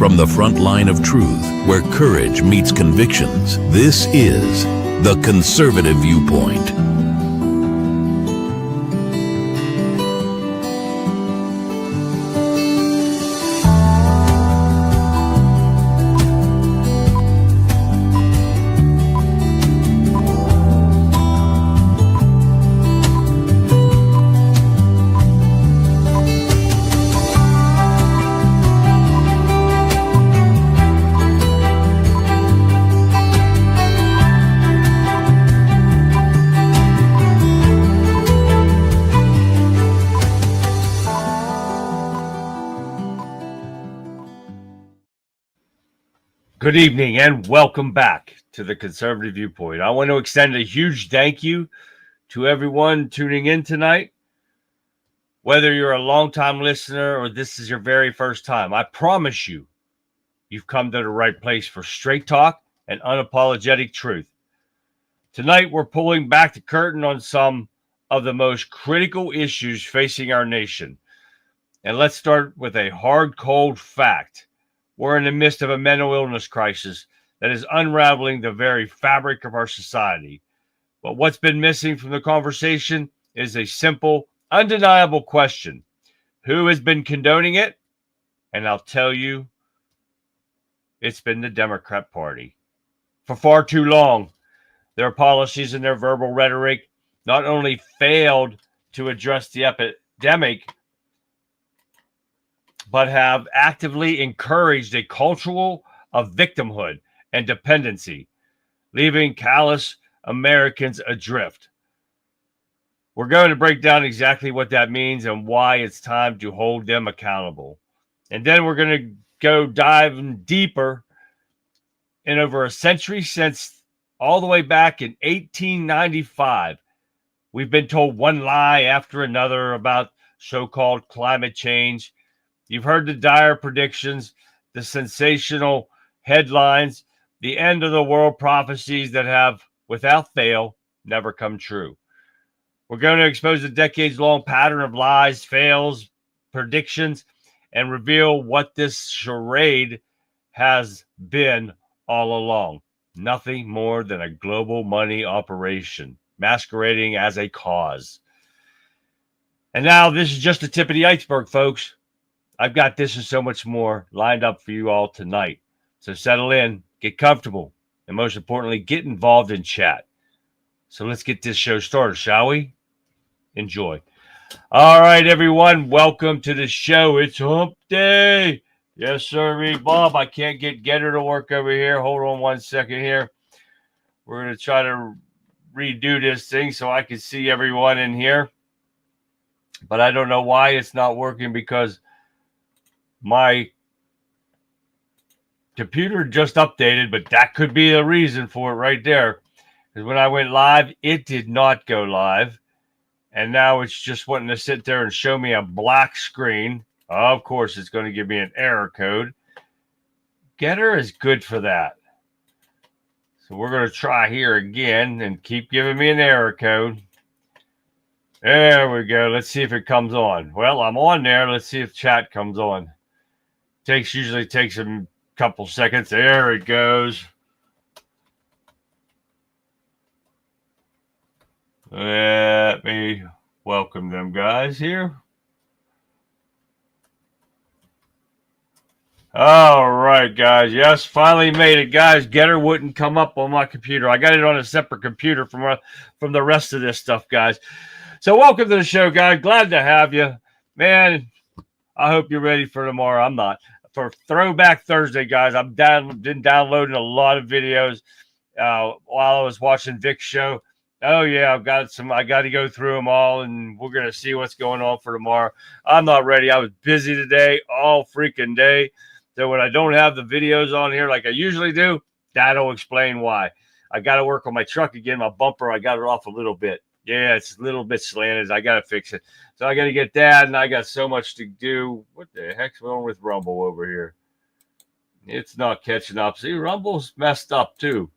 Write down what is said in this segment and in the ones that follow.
From the front line of truth, where courage meets convictions, this is The Conservative Viewpoint. Good evening and welcome back to the Conservative Viewpoint. I want to extend a huge thank you to everyone tuning in tonight. Whether you're a longtime listener or this is your very first time, I promise you, you've come to the right place for straight talk and unapologetic truth. Tonight, we're pulling back the curtain on some of the most critical issues facing our nation. And let's start with a hard, cold fact. We're in the midst of a mental illness crisis that is unraveling the very fabric of our society. But what's been missing from the conversation is a simple, undeniable question. Who has been condoning it? And I'll tell you, it's been the Democrat Party. For far too long, their policies and their verbal rhetoric not only failed to address the epidemic, but have actively encouraged a culture of victimhood and dependency, leaving callous Americans adrift. We're going to break down exactly what that means and why it's time to hold them accountable. And then we're going to go dive deeper in over a century since all the way back in 1895. We've been told one lie after another about so-called climate change. You've heard the dire predictions, the sensational headlines, the end of the world prophecies that have, without fail, never come true. We're going to expose a decades-long pattern of lies, fails, predictions, and reveal what this charade has been all along. Nothing more than a global money operation, masquerading as a cause. And now this is just the tip of the iceberg, folks. I've got this and so much more lined up for you all tonight. So settle in, get comfortable, and most importantly, get involved in chat. So let's get this show started, shall we? Enjoy. All right, everyone. Welcome to the show. It's hump day. Yes, sir, Bob. I can't get Getter to work over here. Hold on one second here. We're going to try to redo this thing so I can see everyone in here. But I don't know why it's not working because my computer just updated, but that could be the reason for it right there. Because when I went live, it did not go live. And now it's just wanting to sit there and show me a black screen. Of course, it's going to give me an error code. Getter is good for that. So we're going to try here again and keep giving me an error code. There we go. Let's see if it comes on. Well, I'm on there. Let's see if chat comes on. Usually takes a couple seconds. There it goes. Let me welcome them guys here. All right, guys. Yes, finally made it, guys. Getter wouldn't come up on my computer. I got it on a separate computer from the rest of this stuff, guys. So welcome to the show, guys. Glad to have you. Man, I hope you're ready for tomorrow. I'm not. For Throwback Thursday, guys, I've been downloading a lot of videos while I was watching Vic's show. Oh, yeah, I got to go through them all, and we're going to see what's going on for tomorrow. I'm not ready. I was busy today, all freaking day. So when I don't have the videos on here like I usually do, that'll explain why. I got to work on my truck again. My bumper, I got it off a little bit. Yeah, it's a little bit slanted. I got to fix it. So I got to get that, and I got so much to do. What the heck's wrong with Rumble over here? It's not catching up. See, Rumble's messed up, too.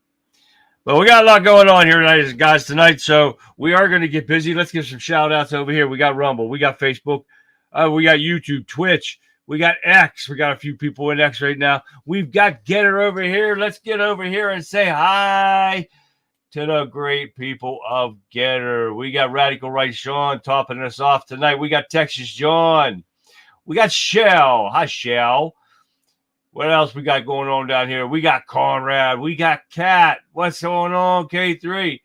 But we got a lot going on here tonight, guys, so we are going to get busy. Let's give some shout-outs over here. We got Rumble. We got Facebook. We got YouTube, Twitch. We got X. We got a few people in X right now. We've got Getter over here. Let's get over here and say hi to the great people of Getter. We got Radical Right Sean topping us off tonight. We got Texas John. We got Shell. Hi, Shell. What else we got going on down here? We got Conrad. We got Kat. What's going on, K3?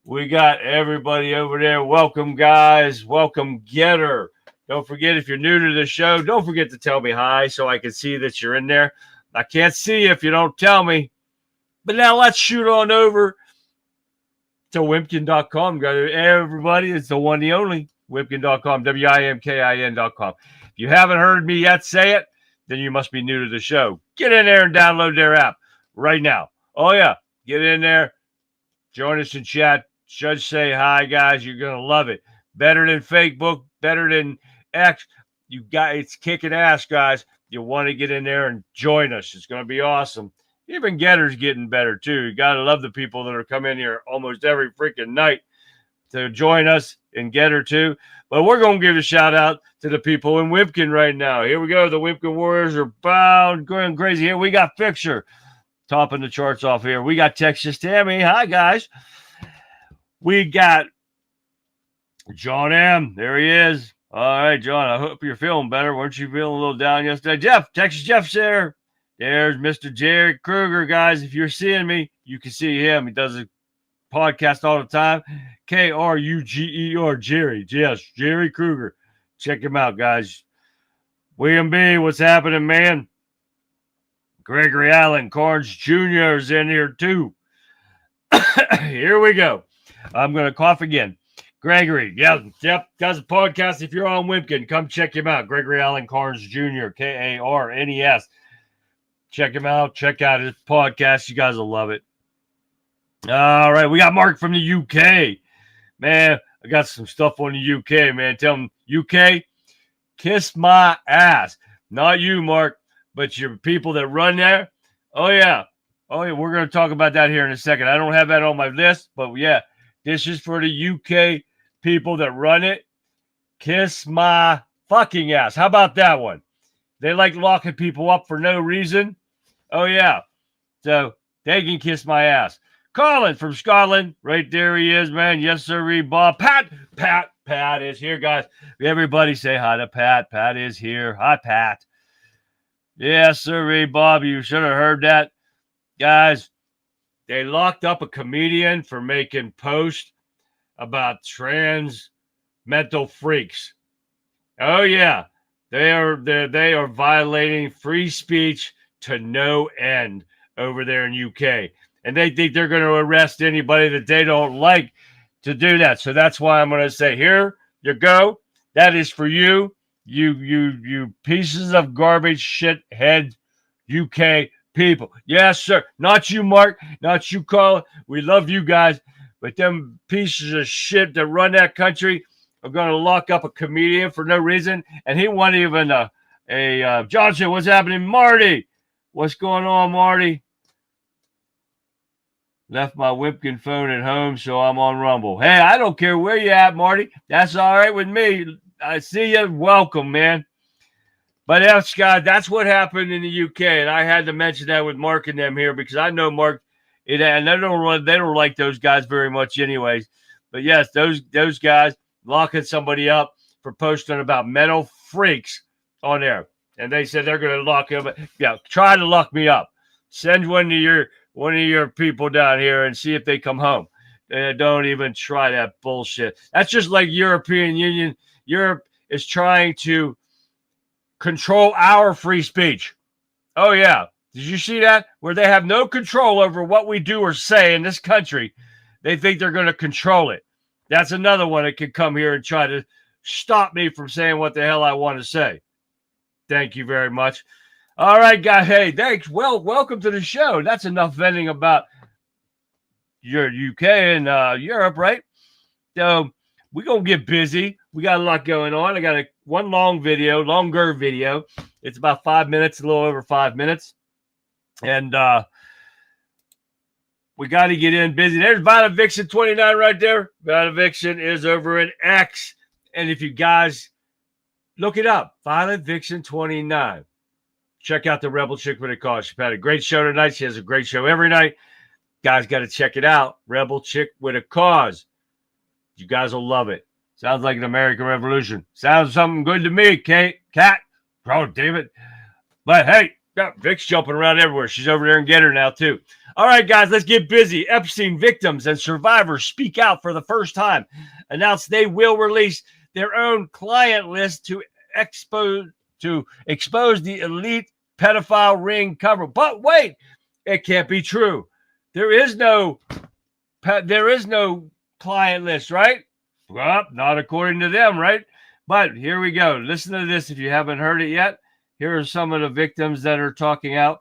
We got everybody over there. Welcome, guys. Welcome, Getter. Don't forget, if you're new to the show, don't forget to tell me hi so I can see that you're in there. I can't see you if you don't tell me. But now let's shoot on over to Wimpkin.com. Everybody, it's the one, the only, Wimpkin.com, WIMKIN.com. If you haven't heard me yet say it, then you must be new to the show. Get in there and download their app right now. Oh, yeah. Get in there. Join us in chat. Just say hi, guys. You're going to love it. Better than Facebook, better than X. It's kicking ass, guys. You want to get in there and join us. It's going to be awesome. Even Getter's getting better, too. You got to love the people that are coming in here almost every freaking night to join us in Getter, too. But we're going to give a shout-out to the people in Wimpkin right now. Here we go. The Wimpkin Warriors are bound, going crazy. Here we got Fixer topping the charts off here. We got Texas Tammy. Hi, guys. We got John M. There he is. All right, John, I hope you're feeling better. Weren't you feeling a little down yesterday? Jeff, Texas Jeff's there. There's Mr. Jerry Kruger, guys. If you're seeing me, you can see him. He does a podcast all the time. Kruger, Jerry. Yes, Jerry Kruger. Check him out, guys. William B., what's happening, man? Gregory Allen, Carnes Jr. is in here, too. Here we go. I'm going to cough again. Gregory, yep, does a podcast. If you're on Wimpkin, come check him out. Gregory Allen Carnes Jr., Karnes. Check him out. Check out his podcast. You guys will love it. All right, we got Mark from the UK. Man, I got some stuff on the UK, man. Tell him, UK, kiss my ass. Not you, Mark, but your people that run there. Oh, yeah. We're going to talk about that here in a second. I don't have that on my list, but yeah, this is for the UK people that run it. Kiss my fucking ass. How about that one? They like locking people up for no reason. Oh, yeah. So they can kiss my ass. Colin from Scotland. Right there he is, man. Yes, sir, Bob. Pat is here, guys. Everybody say hi to Pat. Pat is here. Hi, Pat. Yes, sir, Bob. You should have heard that. Guys, they locked up a comedian for making posts about trans mental freaks. Oh, yeah. They are violating free speech to no end over there in UK. And they think they're going to arrest anybody that they don't like to do that. So that's why I'm going to say, here you go. That is for you. You pieces of garbage shit head UK people. Yes, sir. Not you, Mark. Not you, Colin. We love you guys. But them pieces of shit that run that country are going to lock up a comedian for no reason. And he wasn't even a Johnson, what's happening? Marty. What's going on, Marty? Left my Wimpkin phone at home, so I'm on Rumble. Hey, I don't care where you at, Marty. That's all right with me. I see you. Welcome, man. But yes, Scott, that's what happened in the UK, and I had to mention that with Mark and them here because I know Mark, and they don't like those guys very much, anyways. But yes, those guys locking somebody up for posting about mental freaks on there, and they said they're going to lock him. Yeah, try to lock me up. Send one of your people down here and see if they come home. Don't even try that bullshit. That's just like European Union. Europe is trying to control our free speech. Oh, yeah. Did you see that? Where they have no control over what we do or say in this country. They think they're going to control it. That's another one that could come here and try to stop me from saying what the hell I want to say. Thank you very much. All right, guys. Hey, thanks. Well, welcome to the show. That's enough venting about your UK and Europe, right? So we're going to get busy. We got a lot going on. I got one longer video. It's about 5 minutes, a little over 5 minutes. And we got to get in busy. There's Vitaviction 29 right there. Vitaviction is over in X. And if you guys Look it up. Violent Vixen 29. Check out the Rebel Chick with a Cause. She's had a great show tonight. She has a great show every night. Guys, got to check it out. Rebel Chick with a Cause. You guys will love it. Sounds like an American Revolution. Sounds something good to me, Kate. Cat. Oh, damn it. But hey, got Vic's jumping around everywhere. She's over there and get her now, too. All right, guys, let's get busy. Epstein victims and survivors speak out for the first time. Announced they will release their own client list to expose the elite pedophile ring cover. But wait, it can't be true. There is no client list, right? Well, not according to them, right? But here we go. Listen to this if you haven't heard it yet. Here are some of the victims that are talking out,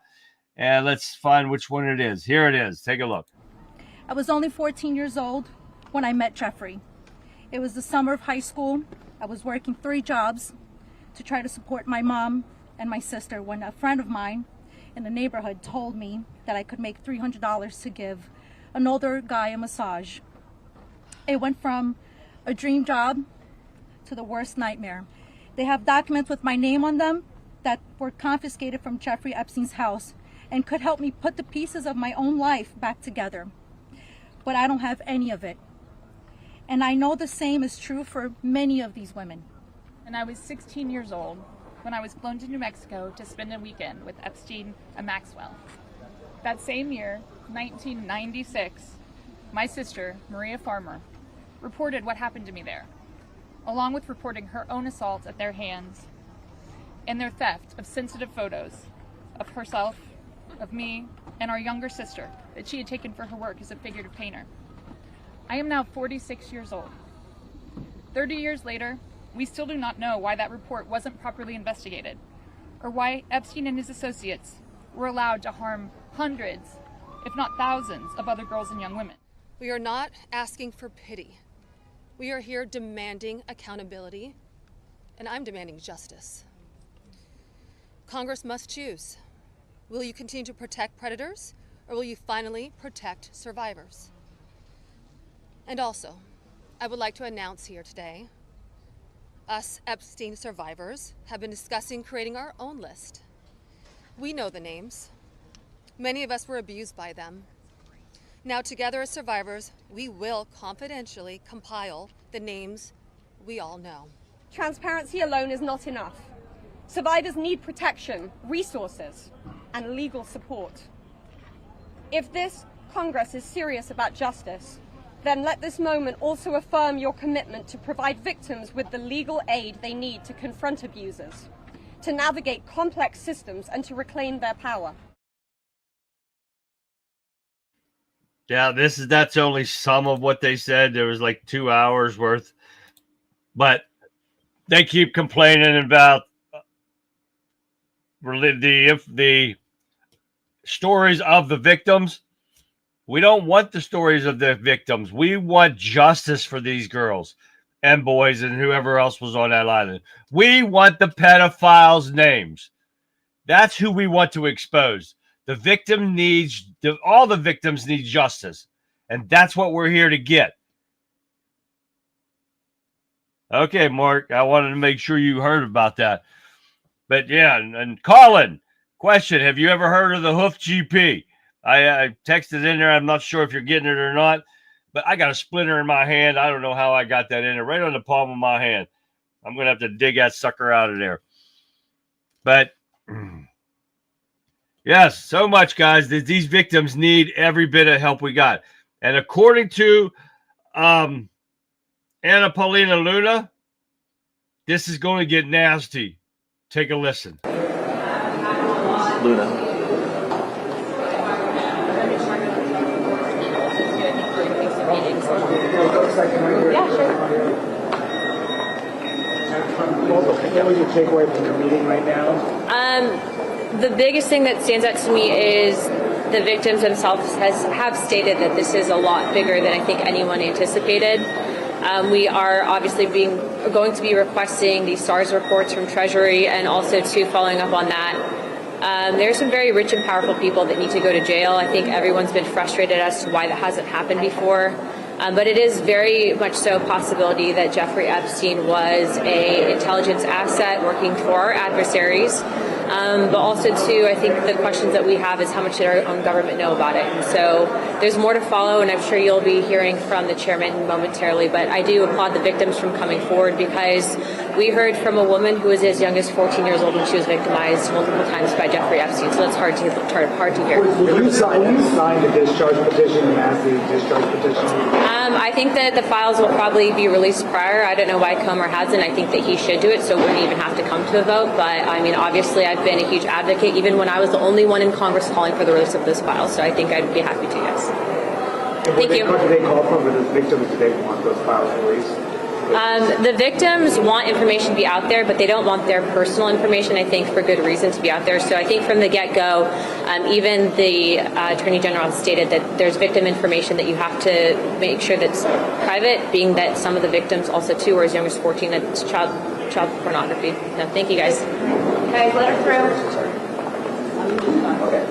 and let's find which one it is. Here it is. Take a look. I was only 14 years old when I met Jeffrey. It was the summer of high school. I was working 3 jobs to try to support my mom and my sister when a friend of mine in the neighborhood told me that I could make $300 to give an older guy a massage. It went from a dream job to the worst nightmare. They have documents with my name on them that were confiscated from Jeffrey Epstein's house and could help me put the pieces of my own life back together. But I don't have any of it. And I know the same is true for many of these women. And I was 16 years old when I was flown to New Mexico to spend a weekend with Epstein and Maxwell. That same year, 1996, my sister, Maria Farmer, reported what happened to me there, along with reporting her own assault at their hands and their theft of sensitive photos of herself, of me, and our younger sister that she had taken for her work as a figurative painter. I am now 46 years old. 30 years later, we still do not know why that report wasn't properly investigated, or why Epstein and his associates were allowed to harm hundreds, if not thousands, of other girls and young women. We are not asking for pity. We are here demanding accountability, and I'm demanding justice. Congress must choose. Will you continue to protect predators, or will you finally protect survivors? And also, I would like to announce here today, us Epstein survivors have been discussing creating our own list. We know the names. Many of us were abused by them. Now together as survivors, we will confidentially compile the names we all know. Transparency alone is not enough. Survivors need protection, resources, and legal support. If this Congress is serious about justice, then let this moment also affirm your commitment to provide victims with the legal aid they need to confront abusers, to navigate complex systems, and to reclaim their power. Yeah, that's only some of what they said. There was like 2 hours worth, but they keep complaining about the stories of the victims. We don't want the stories of the victims. We want justice for these girls and boys and whoever else was on that island. We want the pedophiles' names. That's who we want to expose. The victim needs, all the victims need justice. And that's what we're here to get. Okay, Mark, I wanted to make sure you heard about that. But yeah, and Colin, question, have you ever heard of the Hoof GP? I texted in there. I'm not sure if you're getting it or not, but I got a splinter in my hand. I don't know how I got that in there, right on the palm of my hand. I'm going to have to dig that sucker out of there. But yes, so much, guys. These victims need every bit of help we got. And according to Anna Paulina Luna, this is going to get nasty. Take a listen. Luna. Yeah, sure. What would you take away from the meeting right now? The biggest thing that stands out to me is the victims themselves have stated that this is a lot bigger than I think anyone anticipated. We are obviously going to be requesting the SARS reports from Treasury, and also too following up on that. There are some very rich and powerful people that need to go to jail. I think everyone's been frustrated as to why that hasn't happened before. But it is very much so a possibility that Jeffrey Epstein was an intelligence asset working for our adversaries. But also, too, I think the questions that we have is how much did our own government know about it? And so there's more to follow, and I'm sure you'll be hearing from the chairman momentarily. But I do applaud the victims from coming forward, because we heard from a woman who was as young as 14 years old when she was victimized multiple times by Jeffrey Epstein. So that's hard to hear. Will you sign the discharge petition, the massive discharge petition? I think that the files will probably be released prior. I don't know why Comer hasn't. I think that he should do it, so it wouldn't even have to come to a vote. But I mean, obviously, I've been a huge advocate, even when I was the only one in Congress calling for the release of those files. So I think I'd be happy to, yes. Thank you. What do they call for the victims? Do they want those files released? The victims want information to be out there, but they don't want their personal information, I think, for good reason to be out there. So I think from the get-go, even the Attorney General has stated that there's victim information that you have to make sure that's private, being that some of the victims also, too, are as young as 14. It's child pornography. No, thank you, guys. Guys, let her through. Okay.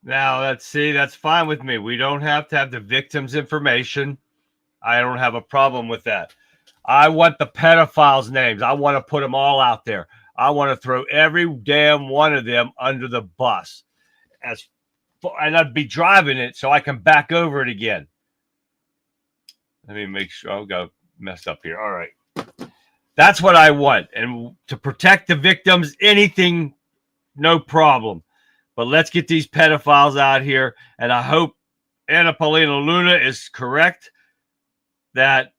Now, that's fine with me. We don't have to have the victim's information. I don't have a problem with that. I want the pedophiles' names. I want to put them all out there. I want to throw every damn one of them under the bus. And I'd be driving it so I can back over it again. Let me make sure. I'll go messed up here. All right. That's what I want. And to protect the victims, anything, no problem. But let's get these pedophiles out here. And I hope Anna Paulina Luna is correct that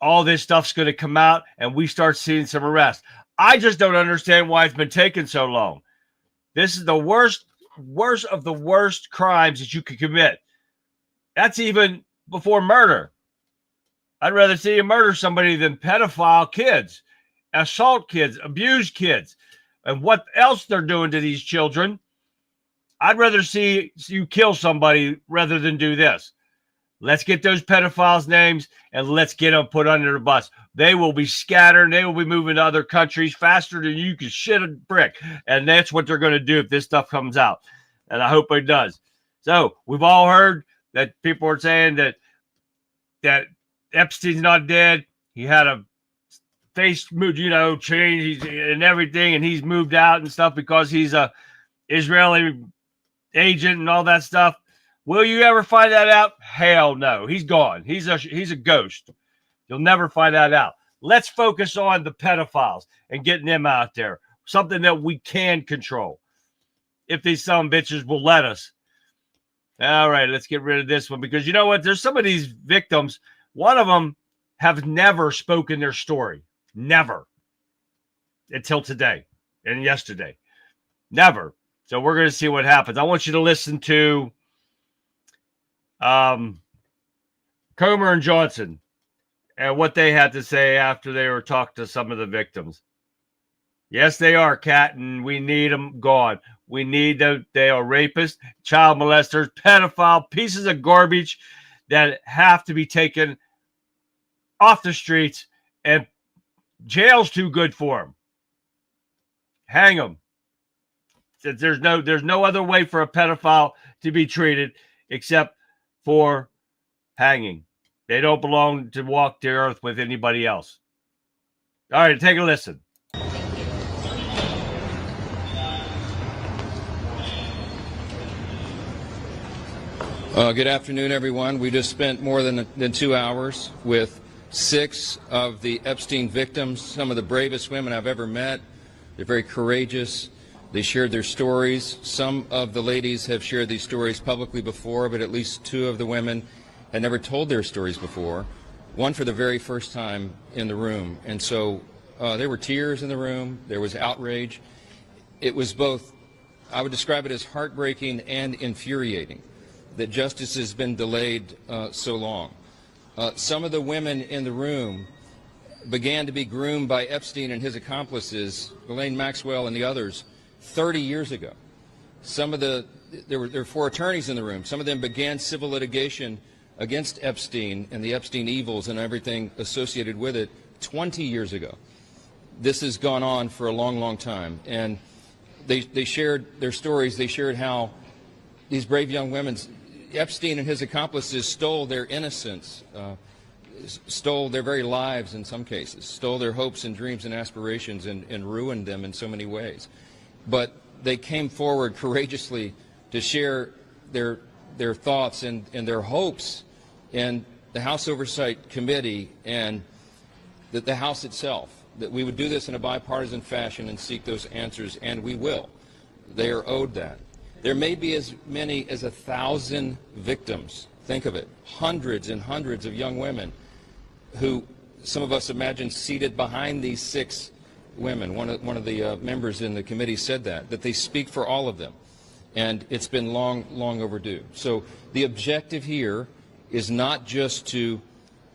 all this stuff's going to come out and we start seeing some arrests. I just don't understand why it's been taking so long. This is the worst of the worst crimes that you could commit. That's even before murder. I'd rather see you murder somebody than pedophile kids, assault kids, abuse kids. And what else they're doing to these children. I'd rather see you kill somebody rather than do this. Let's get those pedophiles' names and let's get them put under the bus. They will be scattered. They will be moving to other countries faster than you can shit a brick. And that's what they're going to do if this stuff comes out. And I hope it does. So we've all heard that people are saying that Epstein's not dead. He had a face mood, change and everything, and he's moved out and stuff because he's a Israeli agent and all that stuff. Will you ever find that out? Hell no. He's gone. He's a ghost. You'll never find that out. Let's focus on the pedophiles and getting them out there. Something that we can control. If these some bitches will let us. All right, let's get rid of this one because you know what? There's some of these victims. One of them have never spoken their story. Never. Until today and yesterday. Never. So we're going to see what happens. I want you to listen to Comer and Johnson and what they had to say after they were talking to some of the victims. Yes, they are, Kat, and we need them gone. We need them. They are rapists, child molesters, pedophile, pieces of garbage that have to be taken off the streets, and jail's too good for them. Hang them. There's no other way for a pedophile to be treated except for hanging. They don't belong to walk the earth with anybody else. All right, take a listen. Good afternoon, everyone. We just spent more than 2 hours with 6 of the Epstein victims, some of the bravest women I've ever met. They're very courageous. They shared their stories. Some of the ladies have shared these stories publicly before, but at least 2 of the women had never told their stories before, one for the very first time in the room. And so there were tears in the room. There was outrage. It was both, I would describe it as heartbreaking and infuriating that justice has been delayed so long. Some of the women in the room began to be groomed by Epstein and his accomplices, Ghislaine Maxwell and the others, 30 years ago. There were 4 attorneys in the room. Some of them began civil litigation against Epstein and the Epstein evils and everything associated with it 20 years ago. This has gone on for a long, long time. And they shared their stories. They shared how these brave young women, Epstein and his accomplices stole their innocence, stole their very lives in some cases, stole their hopes and dreams and aspirations, and ruined them in so many ways. But they came forward courageously to share their thoughts and their hopes in the House Oversight Committee and the House itself, that we would do this in a bipartisan fashion and seek those answers, and we will. They are owed that. There may be as many as 1,000 victims. Think of it, hundreds and hundreds of young women who some of us imagine seated behind these 6 women. One of the members in the committee said that they speak for all of them. And it's been long, long overdue. So the objective here is not just to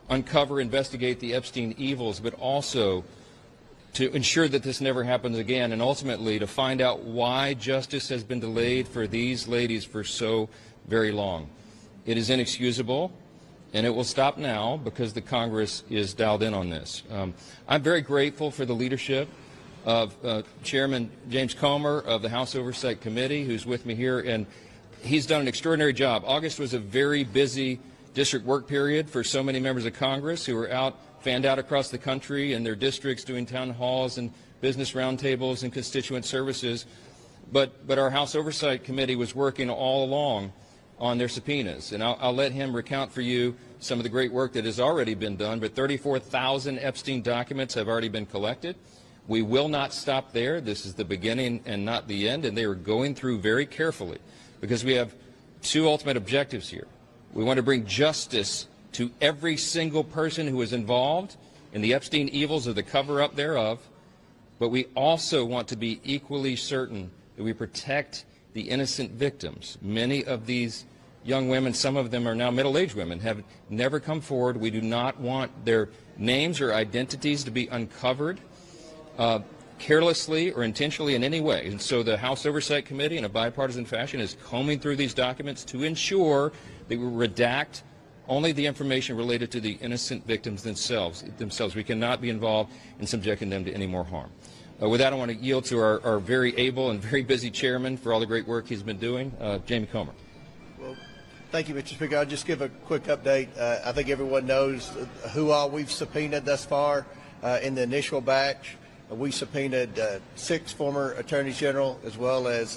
uncover, investigate the Epstein evils, but also to ensure that this never happens again, and ultimately to find out why justice has been delayed for these ladies for so very long. It is inexcusable, and it will stop now because the Congress is dialed in on this. I'm very grateful for the leadership of Chairman James Comer of the House Oversight Committee, who's with me here, and he's done an extraordinary job. August was a very busy district work period for so many members of Congress who were fanned out across the country in their districts doing town halls and business roundtables and constituent services. But our House Oversight Committee was working all along on their subpoenas. And I'll let him recount for you some of the great work that has already been done, but 34,000 Epstein documents have already been collected. We will not stop there. This is the beginning and not the end, and they are going through very carefully because we have 2 ultimate objectives here. We want to bring justice to every single person who is involved in the Epstein evils or the cover-up thereof, but we also want to be equally certain that we protect the innocent victims. Many of these young women, some of them are now middle-aged women, have never come forward. We do not want their names or identities to be uncovered carelessly or intentionally in any way. And so the House Oversight Committee, in a bipartisan fashion, is combing through these documents to ensure that we redact only the information related to the innocent victims themselves. We cannot be involved in subjecting them to any more harm. With that, I want to yield to our very able and very busy chairman for all the great work he's been doing, Jamie Comer. Well, thank you, Mr. Speaker. I'll just give a quick update. I think everyone knows who all we've subpoenaed thus far in the initial batch. We subpoenaed 6 former attorneys general, as well as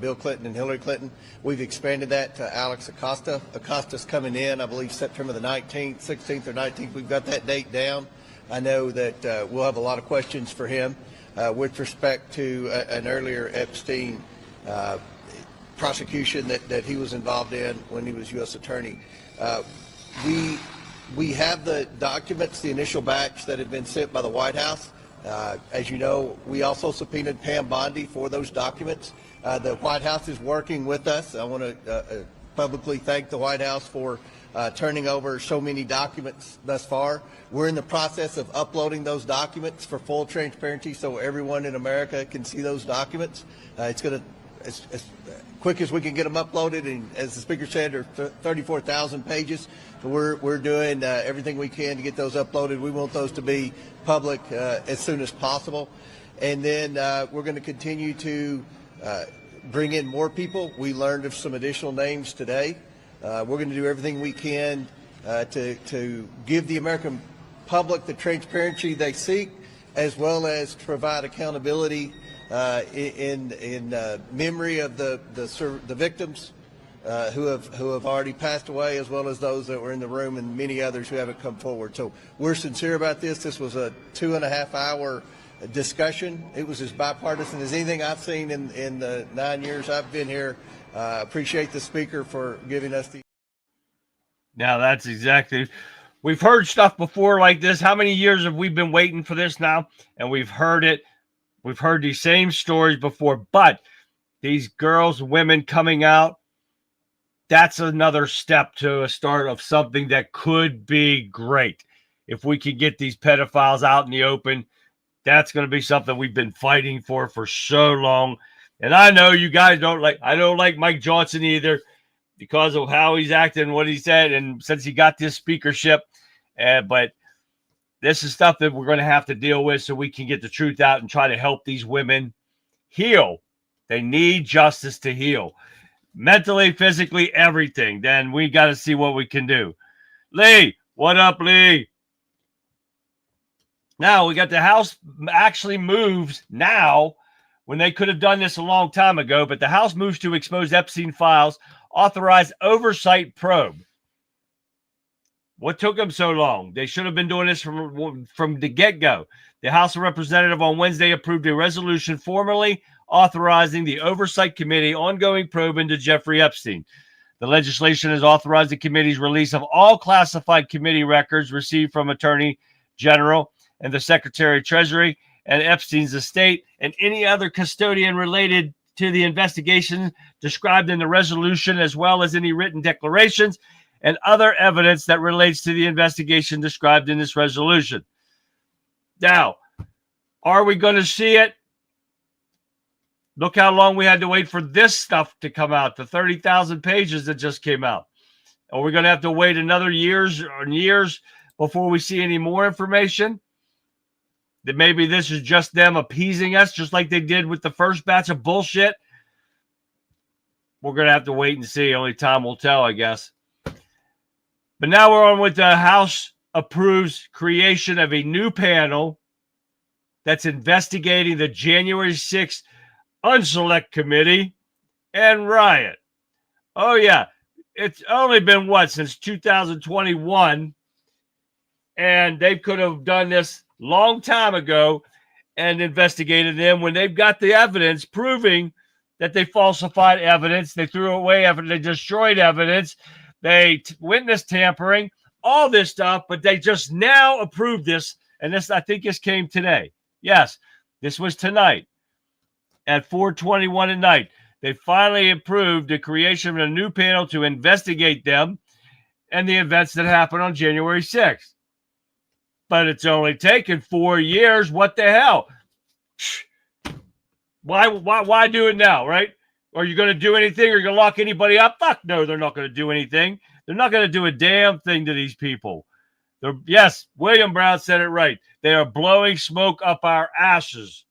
Bill Clinton and Hillary Clinton. We've expanded that to Alex Acosta. Acosta's coming in, I believe, September the 19th, 16th or 19th. We've got that date down. I know that we'll have a lot of questions for him with respect to an earlier Epstein prosecution that he was involved in when he was U.S. Attorney. We have the documents, the initial batch that had been sent by the White House. As you know, we also subpoenaed Pam Bondi for those documents. The White House is working with us. I want to publicly thank the White House for turning over so many documents thus far. We're in the process of uploading those documents for full transparency so everyone in America can see those documents. It's going to, as quick as we can get them uploaded, and as the Speaker said, there are 34,000 pages. So we're doing everything we can to get those uploaded. We want those to be public as soon as possible. And then we're going to continue to bring in more people. We learned of some additional names today. We're going to do everything we can to give the American public the transparency they seek, as well as to provide accountability in memory of the victims who have already passed away, as well as those that were in the room and many others who haven't come forward. So we're sincere about this. This was a 2.5-hour discussion. It was as bipartisan as anything I've seen in the 9 years I've been here. Appreciate the Speaker for giving us the. Now that's exactly. We've heard stuff before like this. How many years have we been waiting for this now? And we've heard it. We've heard these same stories before, but these girls, women coming out, that's another step to a start of something that could be great. If we can get these pedophiles out in the open, that's going to be something we've been fighting for so long. And I know you guys I don't like Mike Johnson either because of how he's acting, what he said, and since he got this speakership. But this is stuff that we're going to have to deal with so we can get the truth out and try to help these women heal. They need justice to heal. mentally, physically, everything, then we got to see what we can do. Lee, what up, Lee? Now we got the House actually moves now when they could have done this a long time ago, but the House moves to expose Epstein files, authorize oversight probe. What took them so long? They should have been doing this from the get-go. The House of Representatives on Wednesday approved a resolution formally authorizing the Oversight Committee ongoing probe into Jeffrey Epstein. The legislation has authorized the committee's release of all classified committee records received from Attorney General and the Secretary of Treasury and Epstein's estate and any other custodian related to the investigation described in the resolution, as well as any written declarations and other evidence that relates to the investigation described in this resolution. Now, are we going to see it? Look how long we had to wait for this stuff to come out, the 30,000 pages that just came out. Are we going to have to wait another years and years before we see any more information? That maybe this is just them appeasing us, just like they did with the first batch of bullshit? We're going to have to wait and see. Only time will tell, I guess. But now we're on with the House approves creation of a new panel that's investigating the January 6th Unselect Committee and riot. Oh, yeah. It's only been, since 2021? And they could have done this long time ago and investigated them when they've got the evidence proving that they falsified evidence, they threw away evidence, they destroyed evidence, they witness tampering, all this stuff, but they just now approved this, and this, I think this came today. Yes, this was tonight at 4:21 at night. They finally approved the creation of a new panel to investigate them and the events that happened on January 6th. But it's only taken 4 years. What the hell? Why do it now, right? Are you going to do anything? Are you going to lock anybody up? Fuck no, they're not going to do anything. They're not going to do a damn thing to these people. Yes, William Brown said it right. They are blowing smoke up our asses.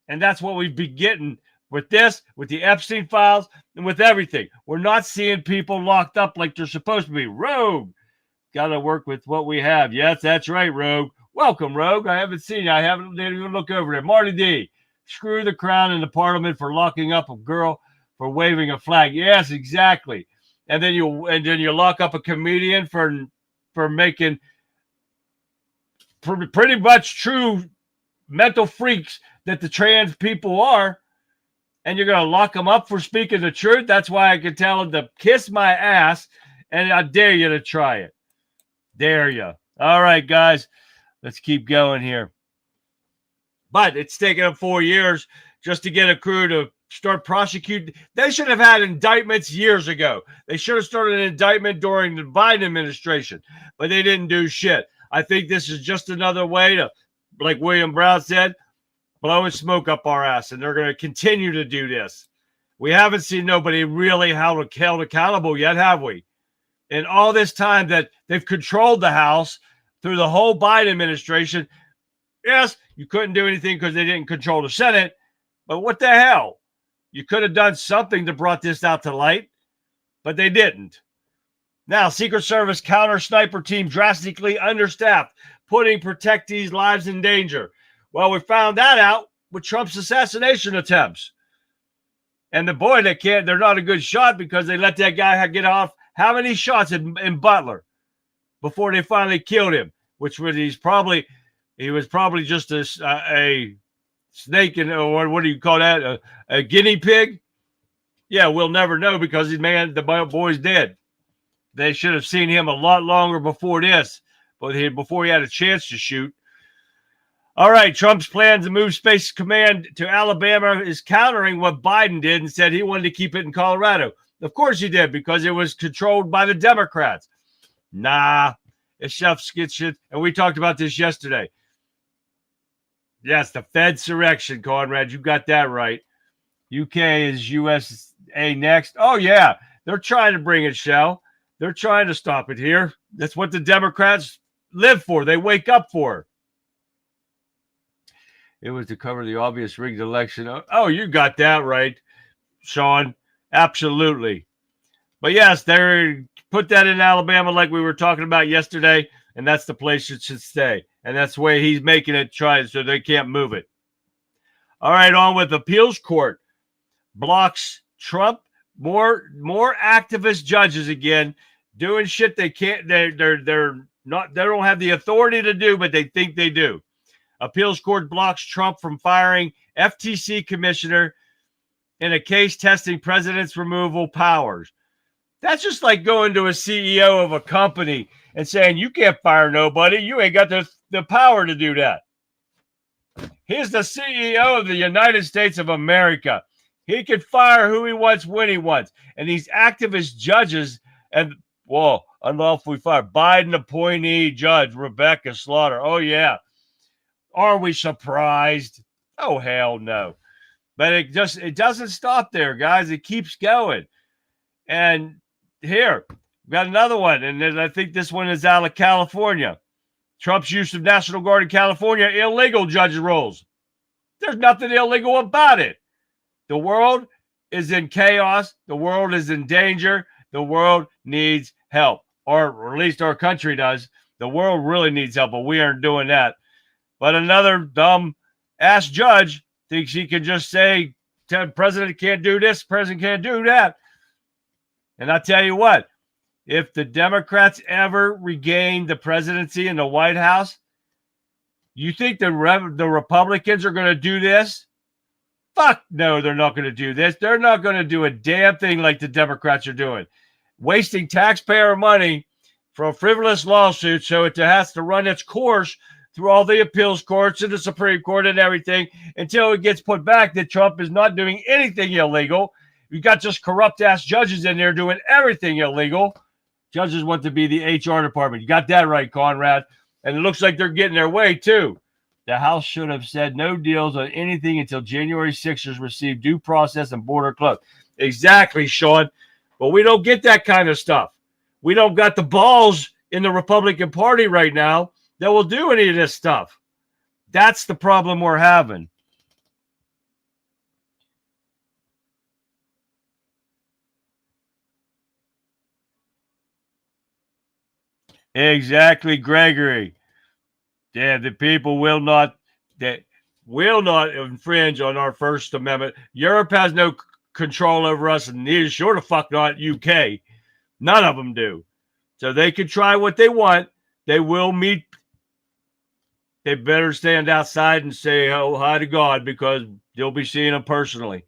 And that's what we've been getting with this, with the Epstein files, and with everything. We're not seeing people locked up like they're supposed to be. Rogue. Got to work with what we have. Yes, that's right, Rogue. Welcome, Rogue. I haven't seen you. Didn't even look over there. Marty D. Screw the Crown and the Parliament for locking up a girl for waving a flag. Yes, exactly. And then you lock up a comedian for making pretty much true mental freaks that the trans people are, and you're going to lock them up for speaking the truth. That's why I can tell them to kiss my ass, and I dare you to try it. Dare you. All right, guys, let's keep going here. But it's taken them 4 years just to get a crew to start prosecuting. They should have had indictments years ago. They should have started an indictment during the Biden administration, but they didn't do shit. I think this is just another way to, like William Brown said, blowing smoke up our ass, and they're going to continue to do this. We haven't seen nobody really held accountable yet, have we? In all this time that they've controlled the House through the whole Biden administration, yes, you couldn't do anything because they didn't control the Senate, but what the hell? You could have done something to brought this out to light, but they didn't. Now, Secret Service counter sniper team drastically understaffed, putting protectees' lives in danger. Well, we found that out with Trump's assassination attempts. And the boy, they're not a good shot because they let that guy get off how many shots in Butler before they finally killed him, which was he was probably just a snake, or what do you call that? A guinea pig? Yeah, we'll never know because the boy's dead. They should have seen him a lot longer before this, before he had a chance to shoot. All right, Trump's plan to move Space Command to Alabama is countering what Biden did and said he wanted to keep it in Colorado. Of course he did, because it was controlled by the Democrats. Nah, it's chef's kitchen, and we talked about this yesterday. Yes, the Fedsurrection, Conrad. You got that right. UK is USA next. Oh, yeah. They're trying to bring it, Shell. They're trying to stop it here. That's what the Democrats live for. They wake up for. It was to cover the obvious rigged election. Oh, you got that right, Sean. Absolutely. But yes, they put that in Alabama like we were talking about yesterday, and that's the place it should stay. And that's the way he's making it try so they can't move it. All right, on with appeals court. Blocks Trump, more activist judges again doing shit they can't, they're not, they don't have the authority to do, but they think they do. Appeals court blocks Trump from firing FTC commissioner in a case testing president's removal powers. That's just like going to a CEO of a company and saying, you can't fire nobody. You ain't got the power to do that. He's the CEO of the United States of America. He can fire who he wants when he wants. And these activist judges and, whoa, unlawfully fired. Biden appointee judge Rebecca Slaughter. Oh, yeah. Are we surprised? Oh, hell no. But it doesn't stop there, guys. It keeps going. And here, we got another one. And then I think this one is out of California. Trump's use of National Guard in California, illegal, judge rules. There's nothing illegal about it. The world is in chaos. The world is in danger. The world needs help, or at least our country does. The world really needs help, but we aren't doing that. But another dumb ass judge thinks he can just say, president can't do this, president can't do that. And I tell you what, if the Democrats ever regain the presidency in the White House, you think the Republicans are going to do this? Fuck no, they're not going to do this. They're not going to do a damn thing like the Democrats are doing. Wasting taxpayer money for a frivolous lawsuit so it has to run its course through all the appeals courts and the Supreme Court and everything until it gets put back that Trump is not doing anything illegal. You got just corrupt-ass judges in there doing everything illegal. Judges want to be the HR department. You got that right, Conrad. And it looks like they're getting their way, too. The House should have said no deals on anything until January 6ers receive due process and border closed. Exactly, Sean. But we don't get that kind of stuff. We don't got the balls in the Republican Party right now that will do any of this stuff. That's the problem we're having. Exactly, Gregory. Yeah, the people will not infringe on our First Amendment. Europe has no control over us, and neither sure the fuck not UK. None of them do. So they can try what they want. They will meet. They better stand outside and say, oh, hi to God, because you'll be seeing them personally.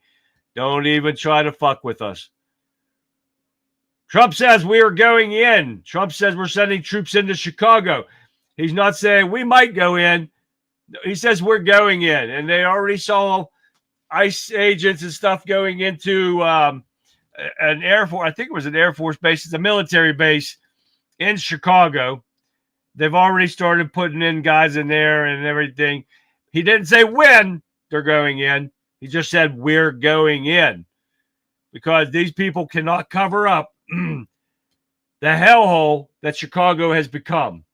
Don't even try to fuck with us. Trump says we are going in. Trump says we're sending troops into Chicago. He's not saying we might go in. He says we're going in. And they already saw ICE agents and stuff going into an Air Force. I think it was an Air Force base. It's a military base in Chicago. They've already started putting in guys in there and everything. He didn't say when they're going in. He just said we're going in. Because these people cannot cover up the hellhole that Chicago has become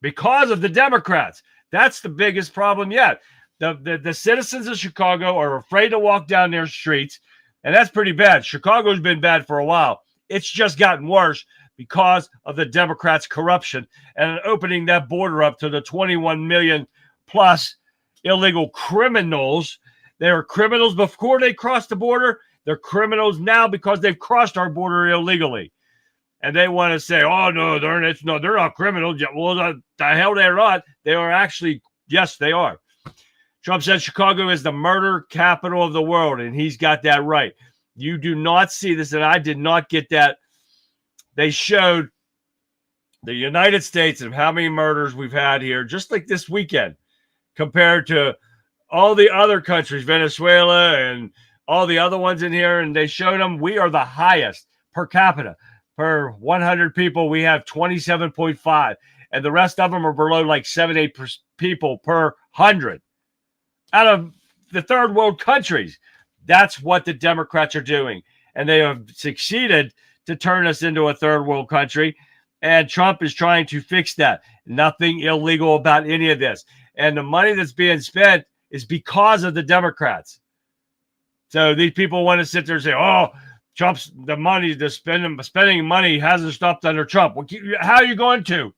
because of the Democrats. That's the biggest problem yet. The citizens of Chicago are afraid to walk down their streets, and that's pretty bad. Chicago's been bad for a while. It's just gotten worse because of the Democrats' corruption and opening that border up to the 21 million plus illegal criminals. They were criminals before they crossed the border. They're criminals now because they've crossed our border illegally. And they want to say, oh, no, they're not criminals. Well, the hell they're not. They are actually, yes, they are. Trump said Chicago is the murder capital of the world, and he's got that right. You do not see this, and I did not get that. They showed the United States and how many murders we've had here, just like this weekend, compared to all the other countries, Venezuela and all the other ones in here, and they showed them we are the highest per capita. Per 100 people, we have 27.5, and the rest of them are below like 7-8 people per 100 out of the third world countries. That's what the Democrats are doing, and they have succeeded to turn us into a third world country, and Trump is trying to fix that. Nothing illegal about any of this, and the money that's being spent is because of the Democrats. So these people want to sit there and say, oh, Trump's the money, the spending money hasn't stopped under Trump. How are you going to?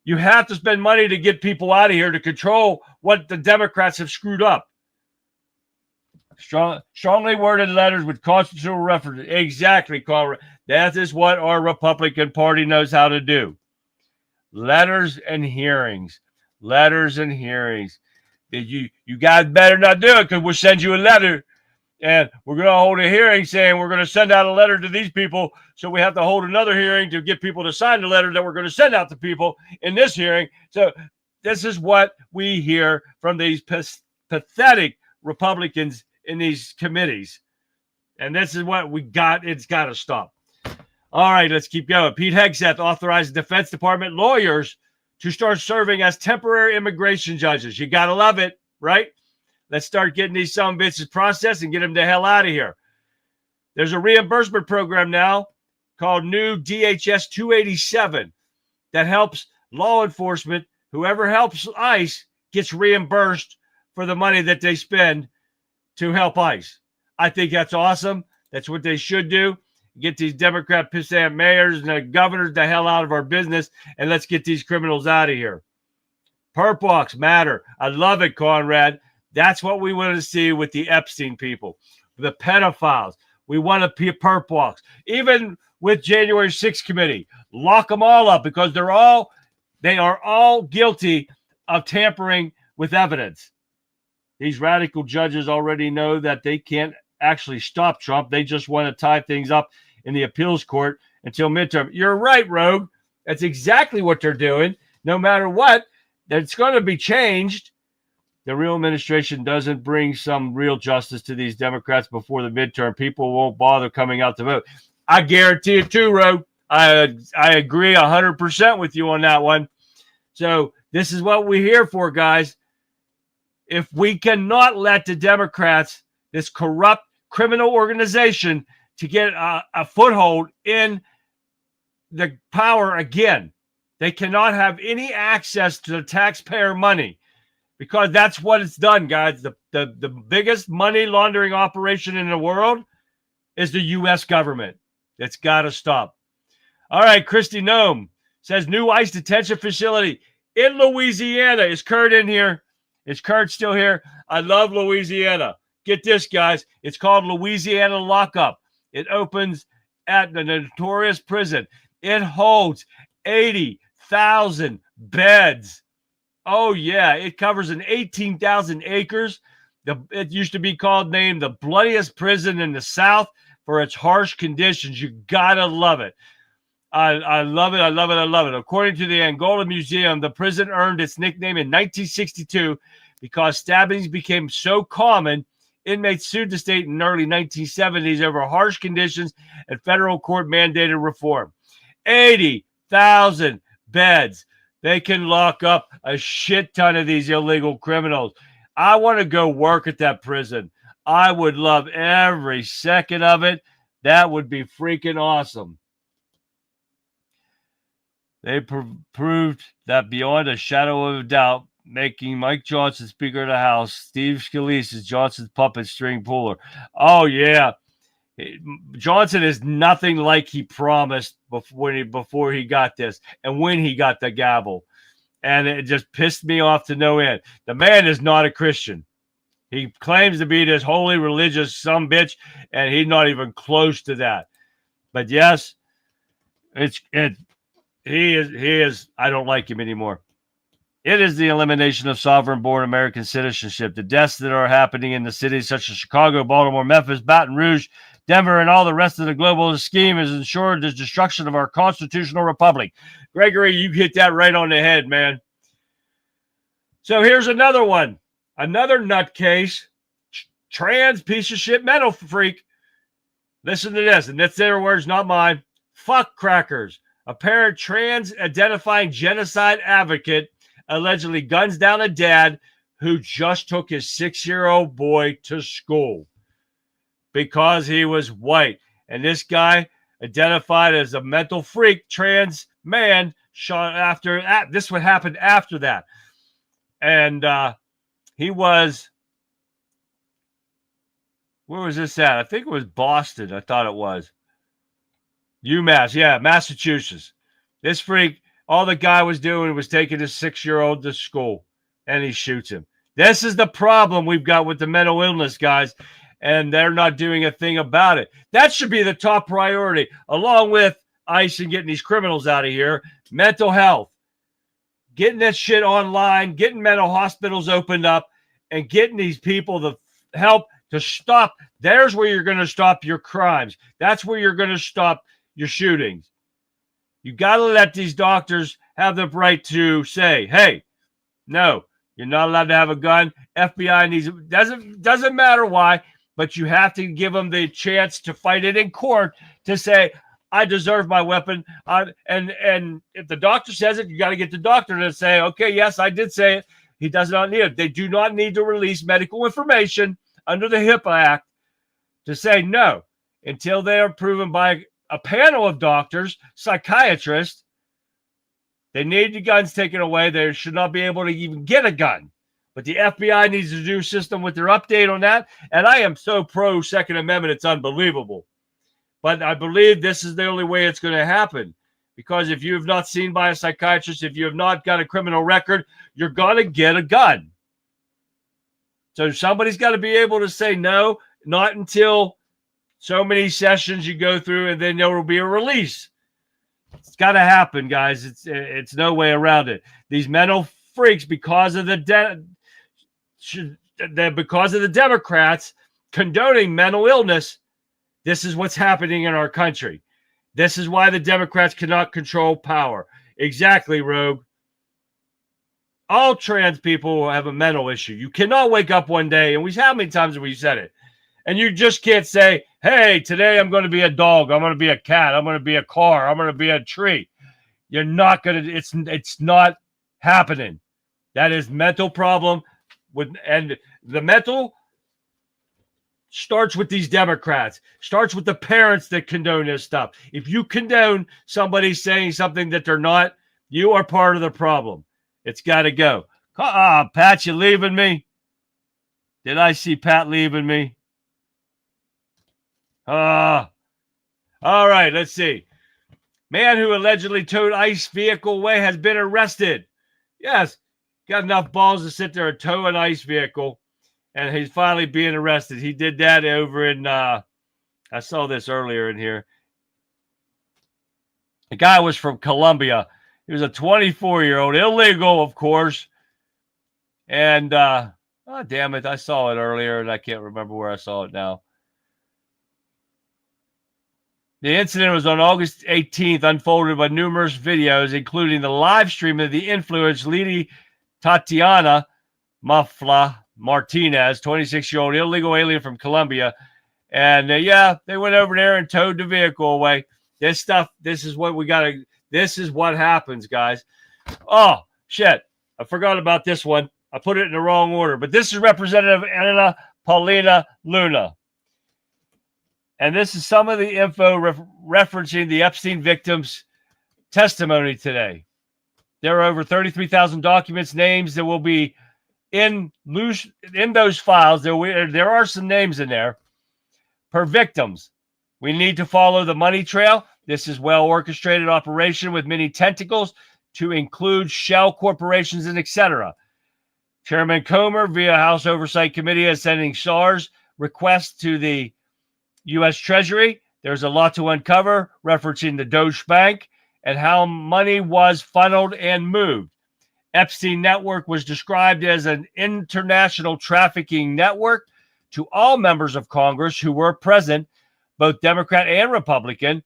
You have to spend money to get people out of here to control what the Democrats have screwed up. Strongly worded letters with constitutional references. Exactly, Conrad. That is what our Republican Party knows how to do. Letters and hearings. Letters and hearings. You guys better not do it, because we'll send you a letter. And we're going to hold a hearing saying we're going to send out a letter to these people. So we have to hold another hearing to get people to sign the letter that we're going to send out to people in this hearing. So this is what we hear from these pathetic Republicans in these committees. And this is what we got. It's got to stop. All right, let's keep going. Pete Hegseth authorized Defense Department lawyers to start serving as temporary immigration judges. You got to love it, right? Let's start getting these some bitches processed and get them the hell out of here. There's a reimbursement program now called New DHS 287 that helps law enforcement. Whoever helps ICE gets reimbursed for the money that they spend to help ICE. I think that's awesome. That's what they should do. Get these Democrat pissant mayors and the governors the hell out of our business, and let's get these criminals out of here. Perp walks matter. I love it, Conrad. That's what we want to see with the Epstein people, the pedophiles. We want to perp walks. Even with January 6th committee, lock them all up, because they are all guilty of tampering with evidence. These radical judges already know that they can't actually stop Trump. They just want to tie things up in the appeals court until midterm. You're right, Rogue. That's exactly what they're doing. No matter what, it's going to be changed. The real administration doesn't bring some real justice to these Democrats before the midterm, people won't bother coming out to vote. I guarantee it too, Rogue. I agree 100% with you on that one. So this is what we're here for, guys. If we cannot let the Democrats, this corrupt criminal organization, to get a foothold in the power again, they cannot have any access to the taxpayer money. Because that's what it's done, guys. The biggest money laundering operation in the world is the U.S. government. It's got to stop. All right, Christy Nome says new ICE detention facility in Louisiana. Is Kurt in here? Is Kurt still here? I love Louisiana. Get this, guys. It's called Louisiana Lockup. It opens at the notorious prison. It holds 80,000 beds. Oh, yeah. It covers an 18,000 acres. It used to be named the bloodiest prison in the South for its harsh conditions. You got to love it. I love it. I love it. I love it. According to the Angola Museum, the prison earned its nickname in 1962 because stabbings became so common. Inmates sued the state in the early 1970s over harsh conditions and federal court mandated reform. 80,000 beds. They can lock up a shit ton of these illegal criminals. I want to go work at that prison. I would love every second of it. That would be freaking awesome. They proved that beyond a shadow of a doubt, making Mike Johnson Speaker of the House, Steve Scalise is Johnson's puppet string puller. Oh, yeah. Johnson is nothing like he promised before he got this and when he got the gavel. And it just pissed me off to no end. The man is not a Christian. He claims to be this holy religious sumbitch, and he's not even close to that. But yes, he is. I don't like him anymore. It is the elimination of sovereign-born American citizenship. The deaths that are happening in the cities such as Chicago, Baltimore, Memphis, Baton Rouge, Denver, and all the rest of the global scheme has ensured the destruction of our constitutional republic. Gregory, you hit that right on the head, man. So here's another one. Another nutcase, trans piece of shit mental freak. Listen to this, and that's their words, not mine. Fuck crackers. A parent trans-identifying genocide advocate allegedly guns down a dad who just took his 6-year-old boy to school because he was white. And this guy, identified as a mental freak, trans man, shot after that. This would happen after that. And he was Where was this at? I think it was Boston. I thought it was. UMass. Yeah, Massachusetts. This freak, all the guy was doing was taking his 6-year-old to school, and he shoots him. This is the problem we've got with the mental illness, guys, and they're not doing a thing about it. That should be the top priority, along with ICE and getting these criminals out of here. Mental health. Getting this shit online, getting mental hospitals opened up, and getting these people the help to stop. There's where you're going to stop your crimes. That's where you're going to stop your shootings. You got to let these doctors have the right to say, hey, no, you're not allowed to have a gun. FBI needs it. Doesn't matter why, but you have to give them the chance to fight it in court to say, I deserve my weapon. And if the doctor says it, you got to get the doctor to say, okay, yes, I did say it. He does not need it. They do not need to release medical information under the HIPAA Act to say no until they are proven by a panel of doctors, psychiatrists. They need the guns taken away. They should not be able to even get a gun. But the FBI needs to do a system with their update on that. And I am so pro Second Amendment, it's unbelievable. But I believe this is the only way it's going to happen. Because if you have not seen by a psychiatrist, if you have not got a criminal record, you're going to get a gun. So somebody's got to be able to say no, not until so many sessions you go through, and then there will be a release. It's got to happen, guys. It's no way around it. These mental freaks, because of the Democrats condoning mental illness, this is what's happening in our country. This is why the Democrats cannot control power. Exactly, Rogue. All trans people have a mental issue. You cannot wake up one day, and how many times have we said it? And you just can't say, hey, today I'm going to be a dog. I'm going to be a cat. I'm going to be a car. I'm going to be a tree. You're not going to, it's not happening. That is mental problem. And the mental starts with these Democrats, starts with the parents that condone this stuff. If you condone somebody saying something that they're not, you are part of the problem. It's got to go. Pat, you leaving me? Did I see Pat leaving me? All right, let's see. Man who allegedly towed ICE vehicle away has been arrested. Yes, got enough balls to sit there and tow an ICE vehicle, and he's finally being arrested. He did that over in, I saw this earlier in here. The guy was from Colombia. He was a 24-year-old, illegal, of course. And, oh, damn it, I saw it earlier, and I can't remember where I saw it now. The incident was on August 18th, unfolded by numerous videos, including the live stream of the influencer Lady Tatiana Mafla Martinez, 26-year-old illegal alien from Colombia. And, yeah, they went over there and towed the vehicle away. This is what we got to, this is what happens, guys. Oh, shit. I forgot about this one. I put it in the wrong order. But this is Representative Ana Paulina Luna. And this is some of the info referencing the Epstein victims' testimony today. There are over 33,000 documents, names that will be in those files. There are some names in there per victims. We need to follow the money trail. This is well-orchestrated operation with many tentacles to include shell corporations and etc. Chairman Comer, via House Oversight Committee, is sending SARS requests to the U.S. Treasury. There's a lot to uncover, referencing the Deutsche Bank and how money was funneled and moved. Epstein network was described as an international trafficking network to all members of Congress who were present, both Democrat and Republican,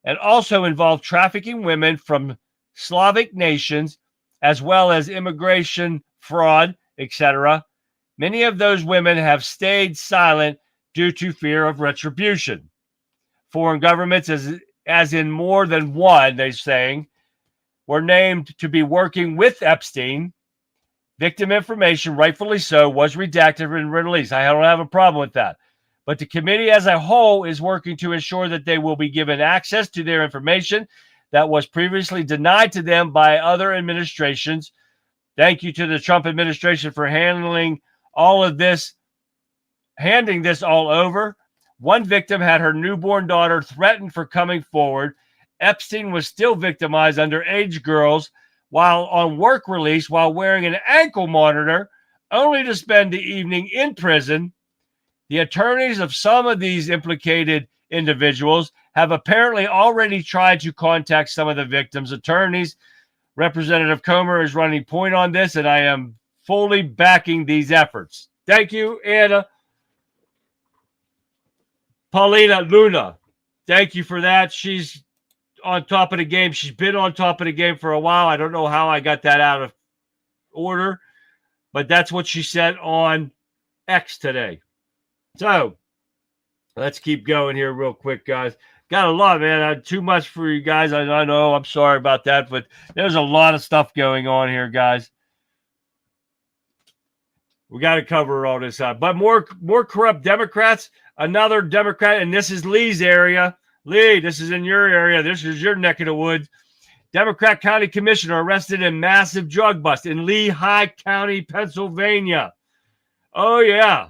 and also involved trafficking women from Slavic nations, as well as immigration fraud, etc. Many of those women have stayed silent due to fear of retribution. Foreign governments, as in more than one, they're saying, were named to be working with Epstein. Victim information, rightfully so, was redacted and released. I don't have a problem with that. But the committee as a whole is working to ensure that they will be given access to their information that was previously denied to them by other administrations. Thank you to the Trump administration for handling all of this handing this all over. One victim had her newborn daughter threatened for coming forward. Epstein was still victimized underage girls while on work release while wearing an ankle monitor, only to spend the evening in prison. The attorneys of some of these implicated individuals have apparently already tried to contact some of the victims' attorneys. Representative Comer is running point on this, and I am fully backing these efforts. Thank you, Anna. Paulina Luna, thank you for that. She's on top of the game. She's been on top of the game for a while. I don't know how I got that out of order, but that's what she said on X today. So let's keep going here real quick, guys. Got a lot, man. I had too much for you guys. I know. I'm sorry about that, but there's a lot of stuff going on here, guys. We got to cover all this up. But more corrupt Democrats. Another Democrat, and this is Lee's area. Lee, this is in your area. This is your neck of the woods. Democrat County Commissioner arrested in massive drug bust in Lehigh County, Pennsylvania. Oh, yeah.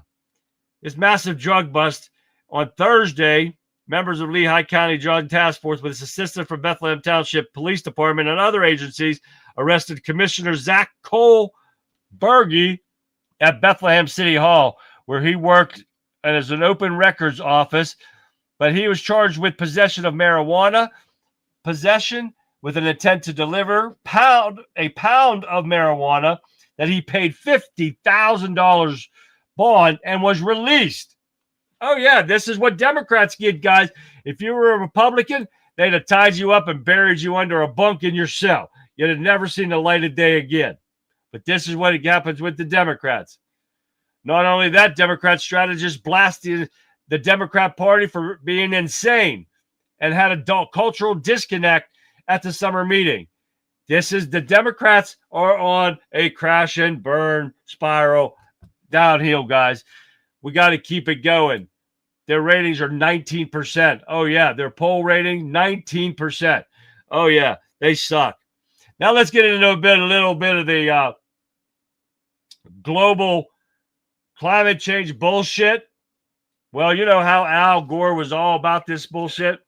This massive drug bust on Thursday. Members of Lehigh County Drug Task Force with assistance from Bethlehem Township Police Department and other agencies arrested Commissioner Zach Kohlberge at Bethlehem City Hall, where he worked as an open records office, but he was charged with possession of marijuana, possession with an intent to deliver a pound of marijuana that he paid $50,000 bond and was released. Oh, yeah, this is what Democrats get, guys. If you were a Republican, they'd have tied you up and buried you under a bunk in your cell. You'd have never seen the light of day again. But this is what happens with the Democrats. Not only that, Democrat strategists blasted the Democrat Party for being insane and had a cultural disconnect at the summer meeting. This is the Democrats are on a crash and burn spiral downhill, guys. We got to keep it going. Their ratings are 19%. Oh, yeah. Their poll rating, 19%. Oh, yeah. They suck. Now let's get into a little bit of the global climate change bullshit. Well, you know how Al Gore was all about this bullshit.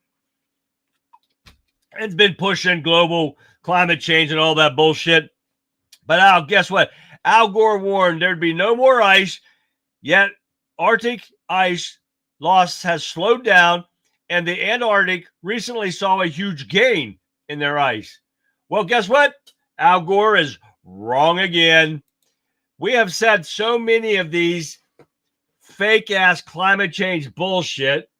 It's been pushing global climate change and all that bullshit. But Al, guess what? Al Gore warned there'd be no more ice, yet Arctic ice loss has slowed down, and the Antarctic recently saw a huge gain in their ice. Well, guess what? Al Gore is wrong again. We have said so many of these fake-ass climate change bullshit.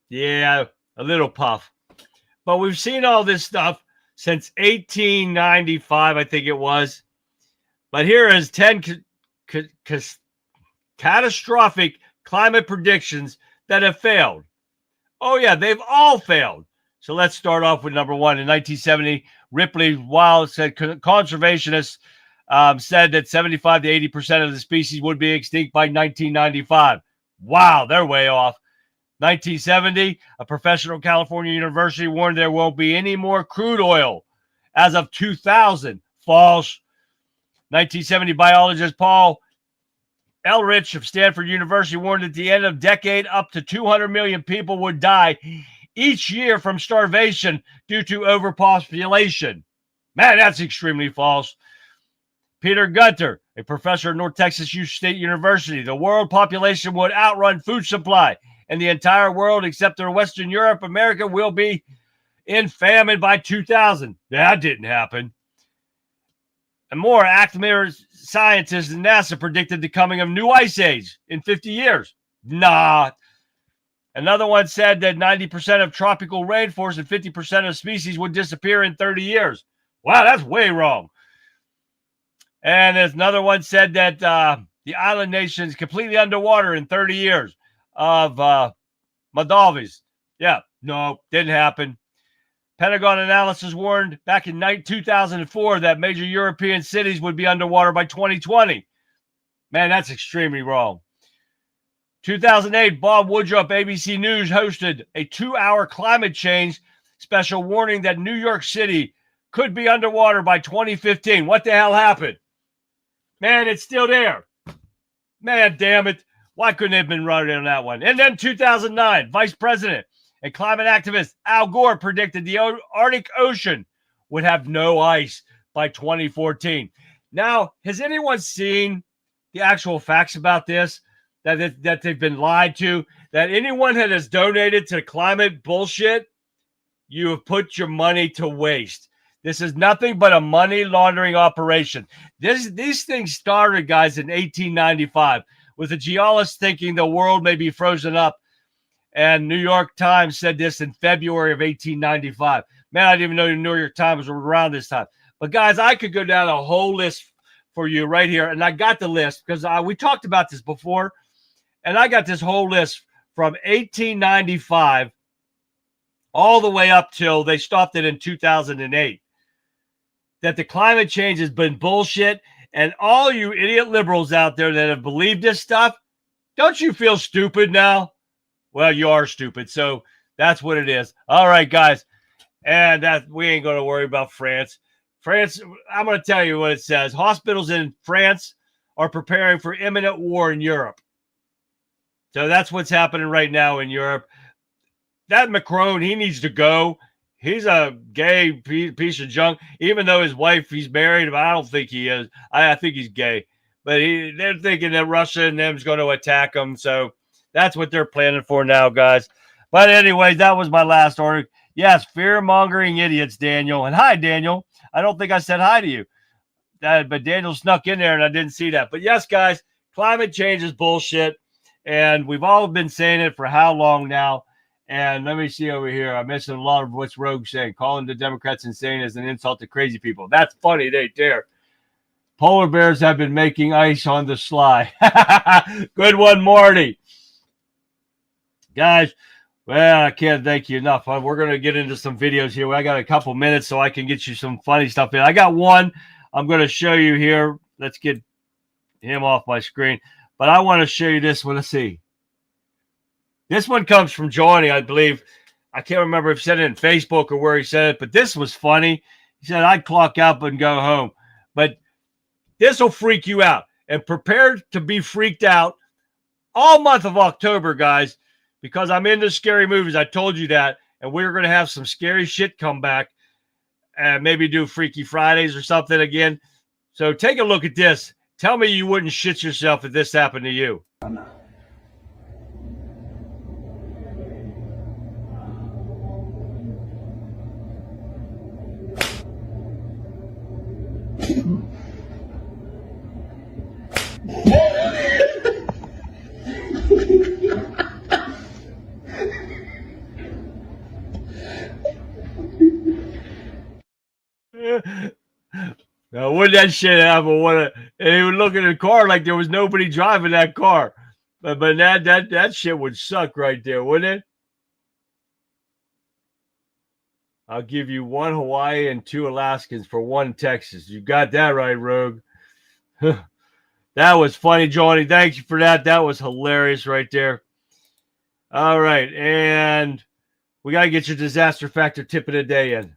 Yeah, a little puff. But we've seen all this stuff since 1895, I think it was. But here is 10 catastrophic climate predictions that have failed. Oh, yeah, they've all failed. So let's start off with number one. In 1970, Ripley Wild said conservationists said that 75 to 80% of the species would be extinct by 1995. Wow, they're way off. 1970, a professional California university warned there won't be any more crude oil as of 2000. False. 1970, biologist Paul Ehrlich of Stanford University warned at the end of the decade up to 200 million people would die each year from starvation due to overpopulation. Man, that's extremely false. Peter Gunter, a professor at North Texas State University, the world population would outrun food supply, and the entire world, except for Western Europe, America, will be in famine by 2000. That didn't happen. And more, Acme scientists and NASA predicted the coming of new ice age in 50 years. Nah. Another one said that 90% of tropical rainforests and 50% of species would disappear in 30 years. Wow, that's way wrong. And there's another one said that the island nation is completely underwater in 30 years of Maldives. Yeah, no, didn't happen. Pentagon analysis warned back in 2004 that major European cities would be underwater by 2020. Man, that's extremely wrong. 2008, Bob Woodruff, ABC News, hosted a 2-hour climate change special warning that New York City could be underwater by 2015. What the hell happened? Man, it's still there. Man, damn it. Why couldn't they have been running on that one? And then 2009, Vice President and climate activist Al Gore predicted the Arctic Ocean would have no ice by 2014. Now, has anyone seen the actual facts about this? That they've been lied to? That anyone that has donated to climate bullshit, you have put your money to waste. This is nothing but a money laundering operation. These things started, guys, in 1895 with the geologists thinking the world may be frozen up. And New York Times said this in February of 1895. Man, I didn't even know the New York Times were around this time. But, guys, I could go down a whole list for you right here. And I got the list because we talked about this before. And I got this whole list from 1895 all the way up till they stopped it in 2008. That the climate change has been bullshit. And all you idiot liberals out there that have believed this stuff, don't you feel stupid now? Well, you are stupid. So that's what it is. All right, guys. And that we ain't going to worry about France. France, I'm going to tell you what it says. Hospitals in France are preparing for imminent war in Europe. So that's what's happening right now in Europe. That Macron, he needs to go. He's a gay piece of junk. Even though his wife, he's married, but I don't think he is. I think he's gay. But they're thinking that Russia and them's going to attack him. So that's what they're planning for now, guys. But anyways, that was my last order. Yes, fear-mongering idiots, Daniel. And hi, Daniel. I don't think I said hi to you. But Daniel snuck in there, and I didn't see that. But yes, guys, climate change is bullshit. And we've all been saying it for how long now? And let me see over here. I'm missing a lot of what's Rogue saying. Calling the Democrats insane is an insult to crazy people. That's funny. They dare. Polar bears have been making ice on the sly. Good one, Marty. Guys, well, I can't thank you enough. We're going to get into some videos here. I got a couple minutes so I can get you some funny stuff in. I got one I'm going to show you here. Let's get him off my screen. But I want to show you this one. Let's see. This one comes from Johnny, I believe. I can't remember if he said it in Facebook or where he said it, but this was funny. He said, I'd clock out and go home. But this will freak you out. And prepare to be freaked out all month of October, guys, because I'm into scary movies. I told you that. And we're going to have some scary shit come back. And maybe do Freaky Fridays or something again. So take a look at this. Tell me you wouldn't shit yourself if this happened to you. Now, wouldn't that shit happen? And he would look at the car like there was nobody driving that car. But that shit would suck right there, wouldn't it? I'll give you 1 Hawaii and 2 Alaskans for 1 Texas. You got that right, Rogue. That was funny, Johnny. Thank you for that. That was hilarious right there. All right. And we got to get your disaster factor tip of the day in.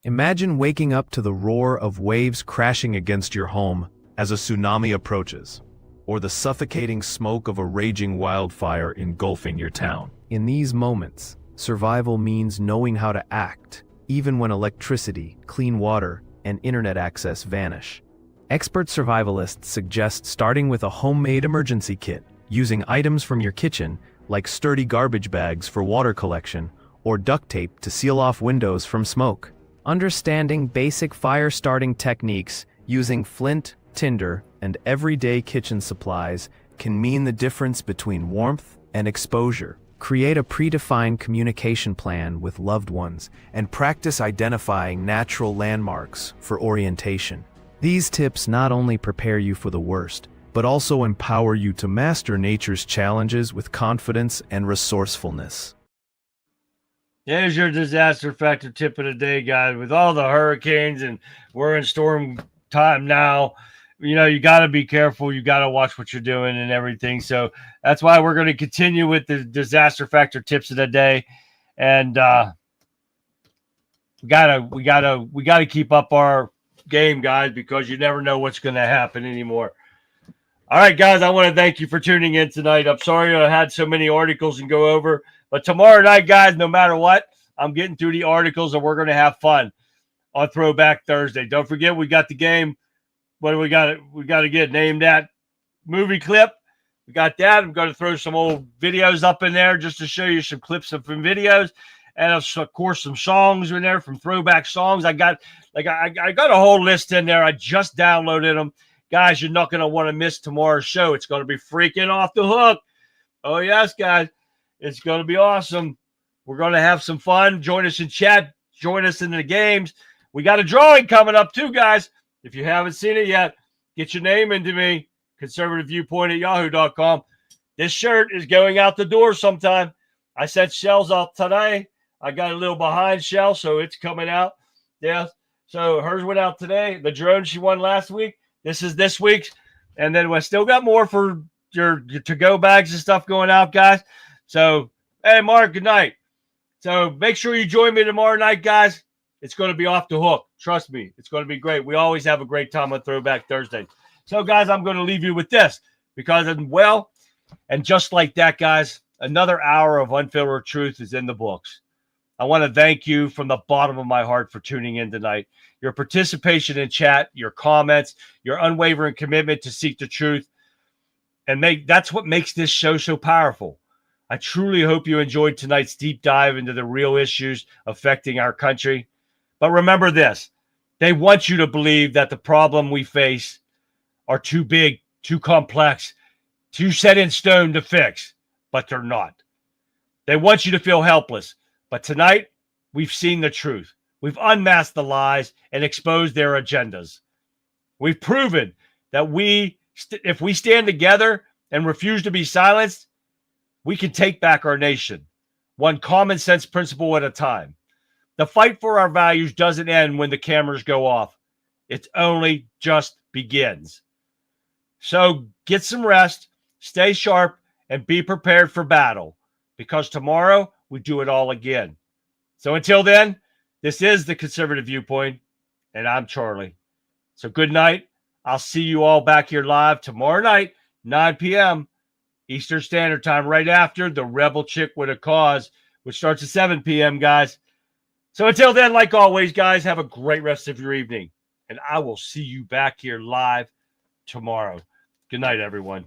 Imagine waking up to the roar of waves crashing against your home as a tsunami approaches, or the suffocating smoke of a raging wildfire engulfing your town. In these moments, survival means knowing how to act, even when electricity, clean water, and internet access vanish. Expert survivalists suggest starting with a homemade emergency kit, using items from your kitchen, like sturdy garbage bags for water collection, or duct tape to seal off windows from smoke. Understanding basic fire-starting techniques using flint, tinder, and everyday kitchen supplies can mean the difference between warmth and exposure. Create a predefined communication plan with loved ones and practice identifying natural landmarks for orientation. These tips not only prepare you for the worst, but also empower you to master nature's challenges with confidence and resourcefulness. There's your disaster factor tip of the day, guys. With all the hurricanes and we're in storm time now, you got to be careful. You got to watch what you're doing and everything. So that's why we're going to continue with the disaster factor tips of the day. And we gotta keep up our game, guys, because you never know what's going to happen anymore. All right, guys, I want to thank you for tuning in tonight. I'm sorry I had so many articles and go over, but tomorrow night, guys, no matter what, I'm getting through the articles and we're going to have fun on Throwback Thursday. Don't forget, we got the game. What do we got? We got to get named that movie clip. We got that. I'm going to throw some old videos up in there just to show you some clips of some videos. And of course, some songs in there from throwback songs. I got a whole list in there. I just downloaded them. Guys, you're not going to want to miss tomorrow's show. It's going to be freaking off the hook. Oh, yes, guys. It's going to be awesome. We're going to have some fun. Join us in chat. Join us in the games. We got a drawing coming up, too, guys. If you haven't seen it yet, get your name into me, conservativeviewpoint@yahoo.com. This shirt is going out the door sometime. I sent shells out today. I got a little behind shell, so it's coming out. Yeah. So hers went out today. The drone she won last week. This is this week's. And then we still got more for your to-go bags and stuff going out, guys. So, hey, Mark, good night. So make sure you join me tomorrow night, guys. It's going to be off the hook. Trust me. It's going to be great. We always have a great time on Throwback Thursday. So, guys, I'm going to leave you with this because, well, and just like that, guys, another hour of Unfiltered Truth is in the books. I want to thank you from the bottom of my heart for tuning in tonight. Your participation in chat, your comments, your unwavering commitment to seek the truth, and that's what makes this show so powerful. I truly hope you enjoyed tonight's deep dive into the real issues affecting our country. But remember this, they want you to believe that the problem we face are too big, too complex, too set in stone to fix, but they're not. They want you to feel helpless. But tonight, we've seen the truth. We've unmasked the lies and exposed their agendas. We've proven that if we stand together and refuse to be silenced, we can take back our nation, one common sense principle at a time. The fight for our values doesn't end when the cameras go off. It only just begins. So get some rest, stay sharp, and be prepared for battle, because tomorrow we do it all again. So until then, this is the Conservative Viewpoint, and I'm Charlie. So good night. I'll see you all back here live tomorrow night, 9 p.m. Eastern Standard Time, right after the Rebel Chick with a Cause, which starts at 7 p.m., guys. So until then, like always, guys, have a great rest of your evening, and I will see you back here live tomorrow. Good night, everyone.